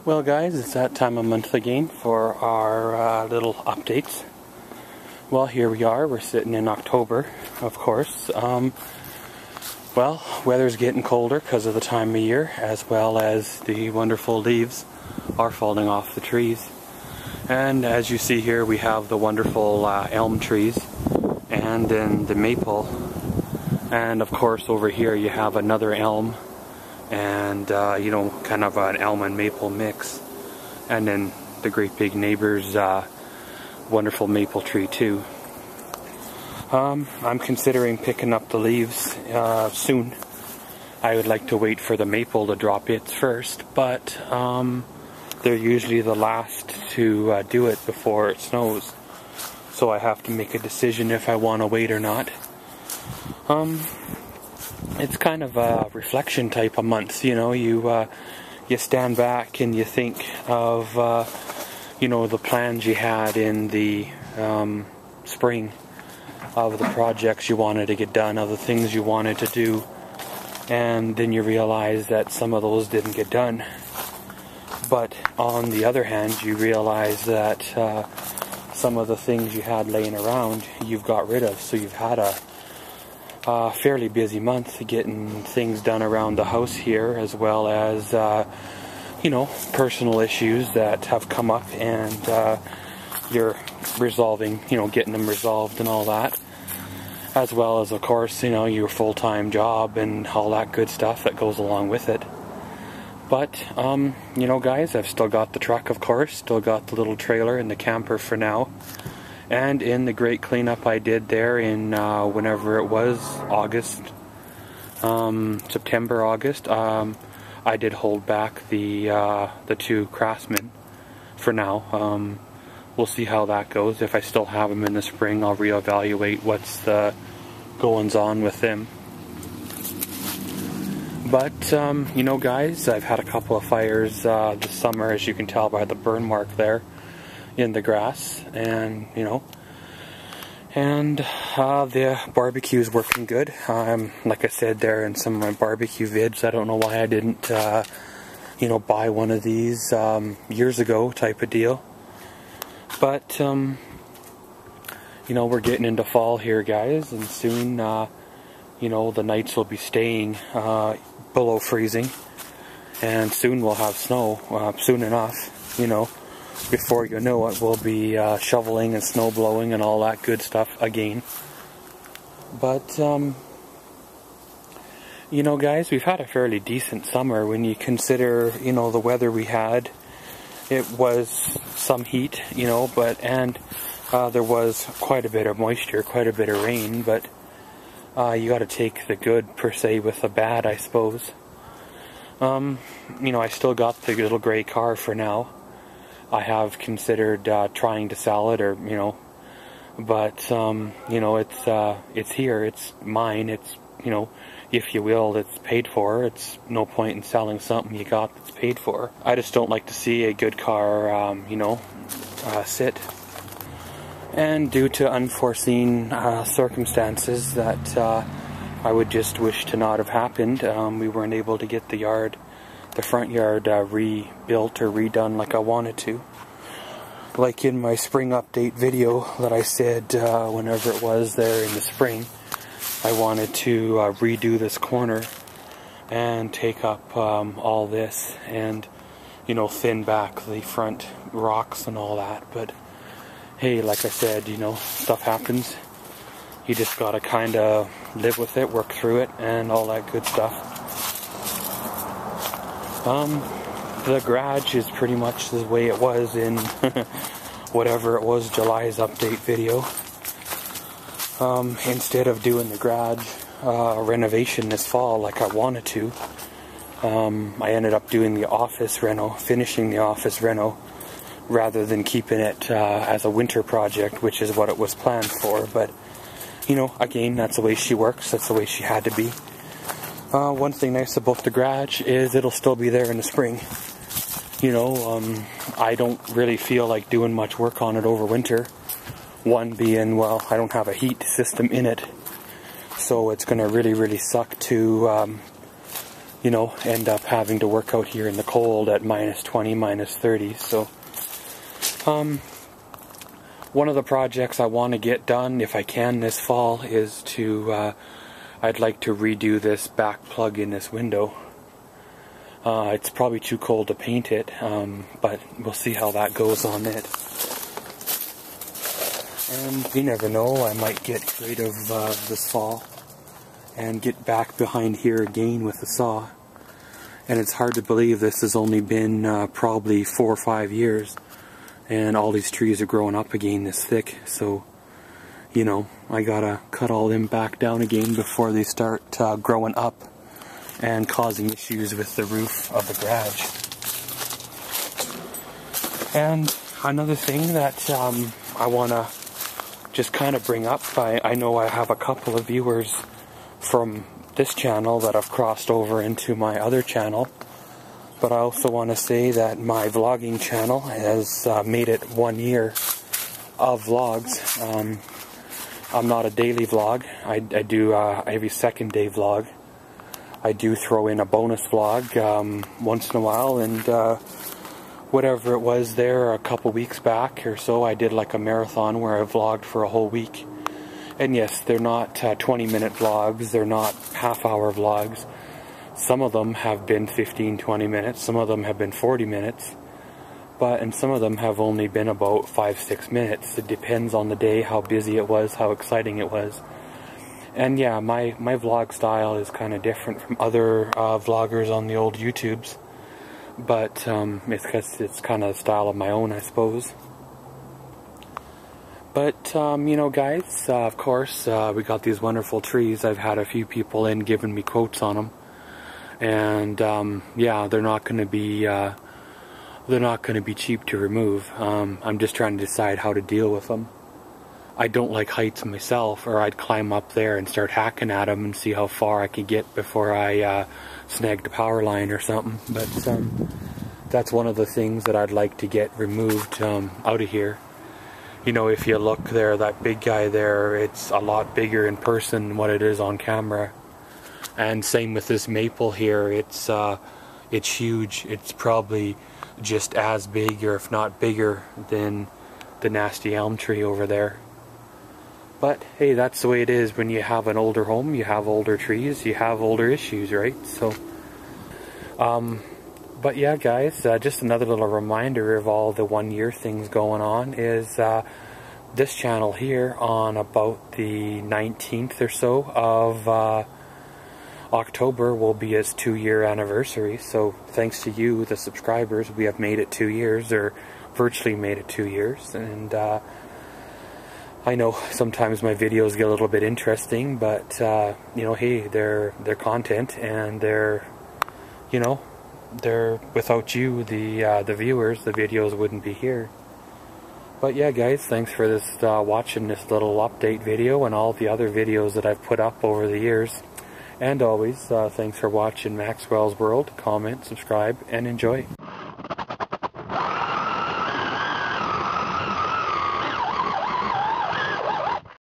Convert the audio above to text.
Well guys, it's that time of month again for our little updates. Well, here we are, we're sitting in October, of course. Well, weather's getting colder because of the time of year, as well as the wonderful leaves are falling off the trees. And as you see here, we have the wonderful elm trees, and then the maple. And of course over here you have another elm, and kind of an elm and maple mix, and then the great big neighbor's wonderful maple tree too. I'm considering picking up the leaves soon. I would like to wait for the maple to drop its first, but they're usually the last to do it before it snows, so I have to make a decision if I want to wait or not. It's kind of a reflection type of month, you stand back and you think of, the plans you had in the spring, of the projects you wanted to get done, of the things you wanted to do, and then you realize that some of those didn't get done. But on the other hand, you realize that some of the things you had laying around, you've got rid of, so you've had a fairly busy month getting things done around the house here, as well as personal issues that have come up, and you're resolving, getting them resolved and all that, as well as of course your full-time job and all that good stuff that goes along with it. But guys, I've still got the truck, of course, still got the little trailer and the camper for now. And in the great cleanup I did there in whenever it was, August, September, August, I did hold back the two craftsmen for now. We'll see how that goes. If I still have them in the spring, I'll reevaluate what's the goings on with them. But guys, I've had a couple of fires this summer, as you can tell by the burn mark there in the grass, and the barbecue's working good. Like I said there in some of my barbecue vids, I don't know why I didn't buy one of these years ago type of deal. But we're getting into fall here, guys, and soon the nights will be staying below freezing, and soon we'll have snow, soon enough, before you know it, we'll be shoveling and snow blowing and all that good stuff again. But, guys, we've had a fairly decent summer when you consider, the weather we had. It was some heat, and there was quite a bit of moisture, quite a bit of rain, but you got to take the good, per se, with the bad, I suppose. I still got the little gray car for now. I have considered trying to sell it, or but it's here, it's mine, it's if you will, it's paid for. It's no point in selling something you got that's paid for. I just don't like to see a good car sit. And due to unforeseen circumstances that I would just wish to not have happened, we weren't able to get the front yard rebuilt or redone like I wanted to. Like in my spring update video that I said whenever it was there in the spring, I wanted to redo this corner and take up all this and thin back the front rocks and all that. But hey, like I said, stuff happens. You just gotta kind of live with it, work through it, and all that good stuff. The garage is pretty much the way it was in whatever it was, July's update video. Instead of doing the garage renovation this fall like I wanted to, I ended up doing the office reno, finishing the office reno, rather than keeping it as a winter project, which is what it was planned for. But again, that's the way she works, that's the way she had to be. One thing nice about the garage is it'll still be there in the spring. I don't really feel like doing much work on it over winter. One being, well, I don't have a heat system in it, so it's going to really suck to you know, end up having to work out here in the cold at -20, -30. So, one of the projects I want to get done, if I can this fall, is to, I'd like to redo this back plug in this window. It's probably too cold to paint it, but we'll see how that goes on it. And you never know, I might get creative this fall and get back behind here again with the saw. And it's hard to believe this has only been probably 4 or 5 years, and all these trees are growing up again this thick. So, you know, I gotta cut all them back down again before they start growing up and causing issues with the roof of the garage. And another thing that I want to just kind of bring up, I know I have a couple of viewers from this channel that have crossed over into my other channel, but I also want to say that my vlogging channel has made it 1 year of vlogs. I'm not a daily vlog. I do every second day vlog. I do throw in a bonus vlog once in a while, and whatever it was there a couple weeks back or so, I did like a marathon where I vlogged for a whole week. And yes, they're not 20-minute vlogs, they're not half-hour vlogs. Some of them have been 15-20 minutes, some of them have been 40 minutes, and some of them have only been about 5-6 minutes. It depends on the day, how busy it was, how exciting it was. And yeah, my vlog style is kind of different from other vloggers on the old YouTubes, but it's because it's kind of the style of my own, I suppose. But, you know, guys, of course, we got these wonderful trees. I've had a few people in giving me quotes on them, and yeah, they're not going to be cheap to remove. I'm just trying to decide how to deal with them. I don't like heights myself, or I'd climb up there and start hacking at them and see how far I could get before I snagged a power line or something. But that's one of the things that I'd like to get removed out of here. You know, if you look there, that big guy there, it's a lot bigger in person than what it is on camera. And same with this maple here, it's huge. It's probably just as big, or if not bigger, than the nasty elm tree over there. But hey, that's the way it is when you have an older home, you have older trees, you have older issues, right? So, but yeah, guys, just another little reminder of all the 1 year things going on is this channel here on about the 19th or so of October will be its 2-year anniversary. So thanks to you, the subscribers, we have made it 2 years, or virtually made it 2 years. And I know sometimes my videos get a little bit interesting, but you know, hey, they're content, and they're, you know, they're, without you, the viewers, the videos wouldn't be here. But yeah, guys, thanks for this watching this little update video and all the other videos that I've put up over the years. And always, thanks for watching Maxwell's World. Comment, subscribe, and enjoy.